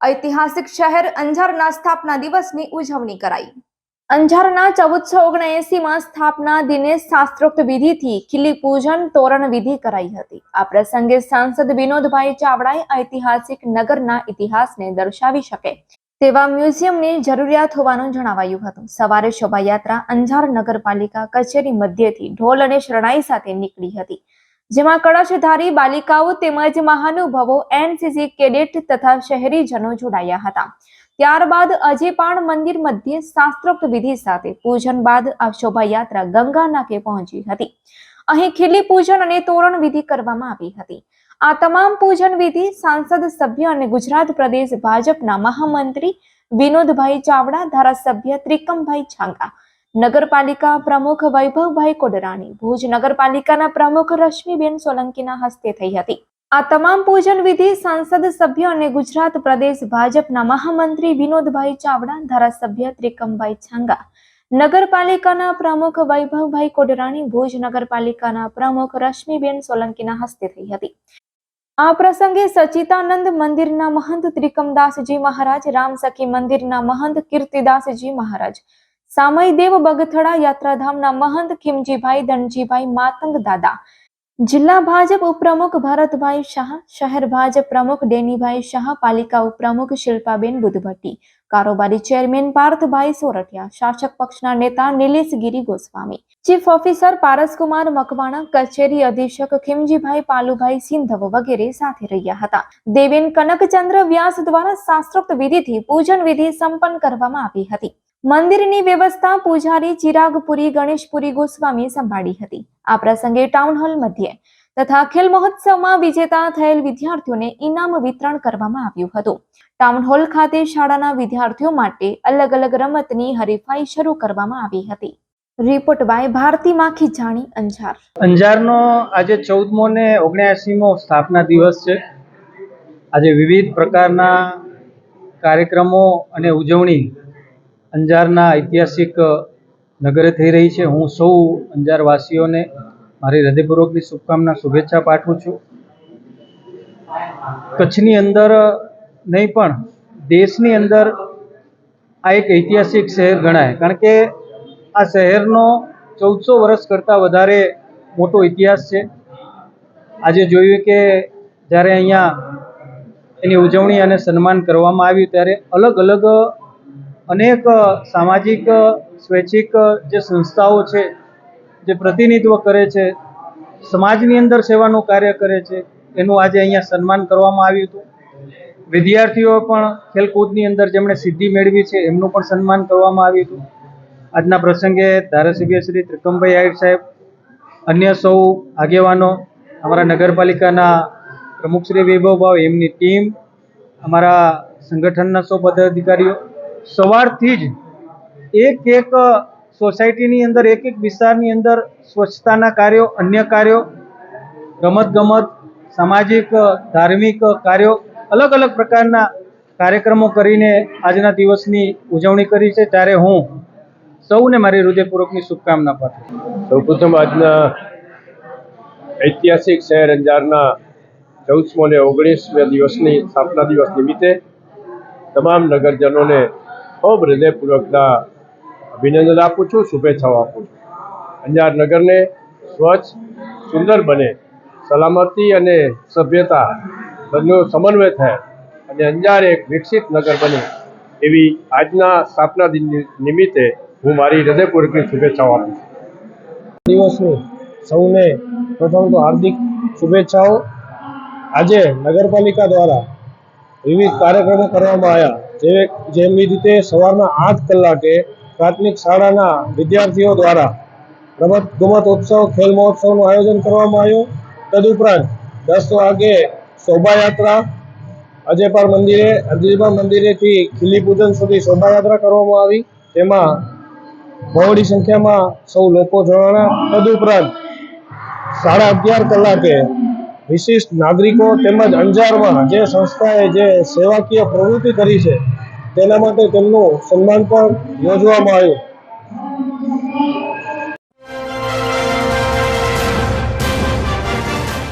ઐતિહાસિક શહેર અંજારના સ્થાપના દિવસની ઉજવણી કરાઈ। અંજારના 1479માં સ્થાપના દિને શાસ્ત્રોક્ત વિધિથી ખીલી પૂજન તોરણ વિધિ કરાઈ હતી। આ પ્રસંગે સાંસદ વિનોદભાઈ ચાવડાએ ઐતિહાસિક નગરના ઇતિહાસને દર્શાવી શકે તેવા મ્યુઝિયમની જરૂરિયાત હોવાનું જણાવાયું હતું। સવારે શોભાયાત્રા અંજાર નગરપાલિકા કચેરી મધ્યેથી ઢોલ અને શરણાઈ સાથે નીકળી હતી, જેમાં કળશધારી બાલિકાઓ તેમજ મહાનુભાવો, એનસીસી કેડેટ તથા શહેરીજનો જોડાયા હતા। ત્યારબાદ અજેપાણ મંદિર મધ્યે શાસ્ત્રોક્ત વિધિ સાથે પૂજન બાદ આ શોભાયાત્રા ગંગા નાકે પહોંચી હતી। અહીં ખીલી પૂજન અને તોરણ વિધિ કરવામાં આવી હતી। આ તમામ પૂજન વિધિ સાંસદ સભ્ય અને ગુજરાત પ્રદેશ ભાજપના મહામંત્રી વિનોદભાઈ ચાવડા, ધારાસભ્ય ત્રિકમભાઈ છાંગા, નગરપાલિકા પ્રમુખ વૈભવભાઈ કોડરાણી, ભુજ નગરપાલિકાના પ્રમુખ રશ્મિબેન સોલંકીના હસ્તે થઈ હતી। આ તમામ પૂજન વિધિ સાંસદ સભ્ય અને ગુજરાત પ્રદેશ ભાજપના મહામંત્રી વિનોદભાઈ ચાવડા, ધારાસભ્ય ત્રિકમભાઈ છાંગા, નગરપાલિકાના પ્રમુખ વૈભવભાઈ કોડરાણી, ભુજ નગરપાલિકાના પ્રમુખ રશ્મિબેન સોલંકીના હસ્તે થઈ હતી। આ પ્રસંગે સચિતાનંદ મંદિરના મહંત ત્રિકમદાસજી મહારાજ, રામસખી મંદિરના મહંત કીર્તિદાસજી મહારાજ, સામયદેવ બગથડા યાત્રાધામના મહંત ખીમજીભાઈ ધનજીભાઈ માતંગ દાદા, જિલ્લા ભાજપ ઉપપ્રમુખ ભરતભાઈ શાહ, શહેર ભાજપ પ્રમુખ ડેનીભાઈ શાહ, પાલિકા ઉપપ્રમુખ શિલ્પાબેન બુધભટ્ટી, કારોબારી ચેરમેન પાર્થભાઈ સોરઠિયા, શાસક પક્ષના નેતા નિલેશગીરી ગોસ્વામી, ચીફ ઓફિસર પારસકુમાર મકવાણા, કચેરી અધિક્ષક ખીમજીભાઈ પાલુભાઈ સિંધવ વગેરે સાથે રહ્યા હતા। દેવેન કનકચંદ્ર વ્યાસ દ્વારા શાસ્ત્રોક્ત વિધિથી પૂજન વિધિ સંપન્ન કરવામાં આવી હતી। મંદિરની વ્યવસ્થા પૂજારી ચિરાગપુરી ગણેશપુરી ગોસ્વામી સંભાળી હતી। આ પ્રસંગે ટાઉન હોલ મધ્યે તથા ખેલ મહોત્સવમાં વિજેતા થયેલ વિદ્યાર્થીઓને ઇનામ વિતરણ કરવામાં આવ્યું હતું। ટાઉન હોલ ખાતે શાળાના વિદ્યાર્થીઓ માટે અલગ અલગ રમતની હરીફાઈ શરૂ કરવામાં આવી હતી। Report by Bharti Makhijani, Anjar. અંજારનો આજે 14મો ને 79મો સ્થાપના દિવસ છે। આજે વિવિધ પ્રકારના કાર્યક્રમો અને ઉજવણી અંજારના ઐતિહાસિક નગરે થઈ રહી છે। હું સૌ અંજારવાસીઓને મારી હૃદયપૂર્વકની શુભકામના, શુભેચ્છા પાઠવું છું। કચ્છની અંદર નહીં પણ દેશની અંદર આ એક ઐતિહાસિક શહેર ગણાય, કારણ કે આ શહેરનો 1400 વર્ષ કરતાં વધારે મોટો ઇતિહાસ છે। આજે જોયું કે જ્યારે અહીંયા એની ઉજવણી અને સન્માન કરવામાં આવ્યું ત્યારે અલગ અલગ અનેક સામાજિક સ્વૈચ્છિક જે સંસ્થાઓ છે, જે પ્રતિનિધિત્વ કરે છે, સમાજની અંદર સેવાનું કાર્ય કરે છે, એનું આજે અહીંયા સન્માન કરવામાં આવ્યું હતું। વિદ્યાર્થીઓ પણ ખેલકૂદની અંદર જેમણે સિદ્ધિ મેળવી છે એમનું પણ સન્માન કરવામાં આવ્યું હતું। આજના પ્રસંગે ધારાસભ્ય શ્રી ત્રિકમભાઈ આહિર સાહેબ, અન્ય સૌ આગેવાનો, અમારા નગરપાલિકાના પ્રમુખ શ્રી વૈભવભાઈ, એમની ટીમ, અમારા સંગઠનના સૌ પદાધિકારીઓ સવારથી જ એક સોસાયટીની અંદર, એક વિસ્તારની અંદર સ્વચ્છતાના કાર્યો, અન્ય કાર્યો, રમતગમત, સામાજિક ધાર્મિક કાર્યો, અલગ અલગ પ્રકારના કાર્યક્રમો કરીને આજના દિવસની ઉજવણી કરી છે। ત્યારે હું સૌને મારી હૃદયપૂર્વકની શુભકામના પાઠવું છું। સૌપ્રથમ આજના ઐતિહાસિક શહેર અંજારના 14મો ને 19મા દિવસની સ્થાપના દિવસ નિમિત્તે તમામ નગરજનોને ખૂબ હૃદયપૂર્વકના અભિનંદન આપું છું, શુભેચ્છાઓ આપું છું। અંજાર નગરને સ્વચ્છ, સુંદર બને, સલામતી અને સભ્યતા બંનેનો સમન્વય થાય અને અંજાર એક વિકસિત નગર બને એવી આજના સ્થાપના દિન નિમિત્તે હું મારી હૃદયપૂર્વકની શુભેચ્છાઓ આપું છું। દિવસની સૌને પ્રથમ તો હાર્દિક શુભેચ્છાઓ। આજે નગરપાલિકા દ્વારા વિવિધ કાર્યક્રમો કરવામાં આવ્યા, જેવી રીતે સવારના 8 કલાકે પ્રાથમિક શાળાના વિદ્યાર્થીઓ દ્વારા રમતગમત ઉત્સવ, ખેલ મહોત્સવનું આયોજન કરવામાં આવ્યું। તદુપરાંત 10 વાગે શોભાયાત્રા અજેપાણ મંદિરેથી ખીલી પૂજન સુધી શોભાયાત્રા કરવામાં આવી, તેમાં બહોળી સંખ્યામાં સૌ લોકો જોડાણા। તદુપરાંત 11:30 કલાકે વિશિષ્ટ નાગરિકો તેમજ અંજારમાં જે સંસ્થાએ જે સેવાકીય પ્રવૃત્તિ કરી છે તેના માટે તેમનું સન્માન પણ યોજવામાં આવ્યું।